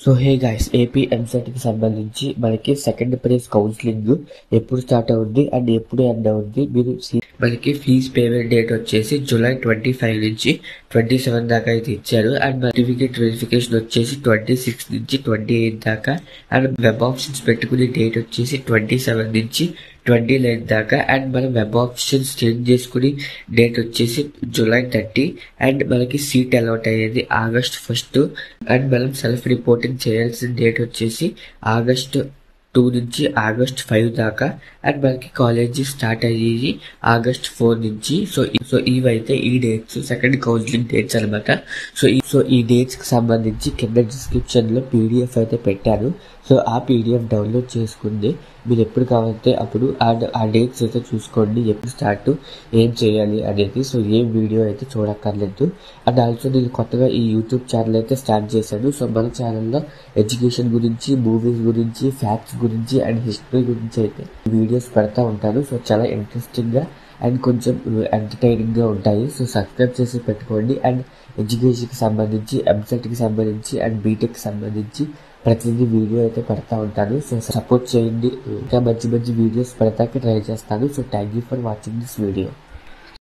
So hey guys, AP ఎంసెట్కి సంబంధించి మనకి second prize counselling ఎప్పుడు స్టార్ట్ అవుద్ది అండ్ ఎప్పుడు ఎండ్ అవుద్ది మనకి ఫీజ్ పేమెంట్ డేట్ వచ్చేసి July 25 నుంచి 27 దాకా అయితే ఇచ్చారు. అండ్ సర్టిఫికేట్ వెరిఫికేషన్ వచ్చేసి 26 నుంచి 28 దాకా. అండ్ వెబ్ ఆప్షన్స్ పెట్టుకునే డేట్ వచ్చేసి 27 నుంచి 29 దాకా. అండ్ మనం వెబ్ ఆప్షన్స్ చేంజ్ చేసుకుని డేట్ వచ్చేసి July 30. అండ్ మనకి సీట్ అలాట్ అయ్యేది August 1. అండ్ మనం సెల్ఫ్ రిపోర్టింగ్ చేయాల్సిన డేట్ వచ్చేసి August 2 నుంచి August 5 దాకా. అండ్ మనకి కాలేజీ స్టార్ట్ అయ్యేది August 4 నుంచి. సో ఇవైతే ఈ డేట్స్ సెకండ్ కౌన్సిలింగ్ డేట్స్ అనమాట. సో ఈ డేట్స్ కి సంబంధించి కింద డిస్క్రిప్షన్ లో PDF అయితే పెట్టాను. సో ఆ PDF డౌన్లోడ్ చేసుకుంది మీరు ఎప్పుడు కావాలంటే అప్పుడు ఆ డేట్స్ అయితే చూసుకోండి, ఎప్పుడు స్టార్ట్, ఏం చేయాలి అనేది. సో ఏం వీడియో అయితే చూడక్కర్లేదు. అండ్ ఆల్సో నేను కొత్తగా ఈ యూట్యూబ్ ఛానల్ అయితే స్టార్ట్ చేశాను. సో మన ఛానల్లో ఎడ్యుకేషన్ గురించి, మూవీస్ గురించి, ఫ్యాక్ట్స్ గురించి అండ్ హిస్టరీ గురించి అయితే వీడియోస్ పెడతా ఉంటాను. సో చాలా ఇంట్రెస్టింగ్గా అండ్ కొంచెం ఎంటర్టైనింగ్గా ఉంటాయి. సో సబ్స్క్రైబ్ చేసి పెట్టుకోండి. అండ్ ఎడ్యుకేషన్కి సంబంధించి, ఎంసెట్కి సంబంధించి అండ్ బీటెక్కి సంబంధించి ప్రతిదీ వీడియో అయితే పెడతా ఉంటాను. సో సపోర్ట్ చేయండి, ఇంకా మంచి మంచి వీడియోస్ పెడతాకి ట్రై చేస్తాను. So thank you for watching this video.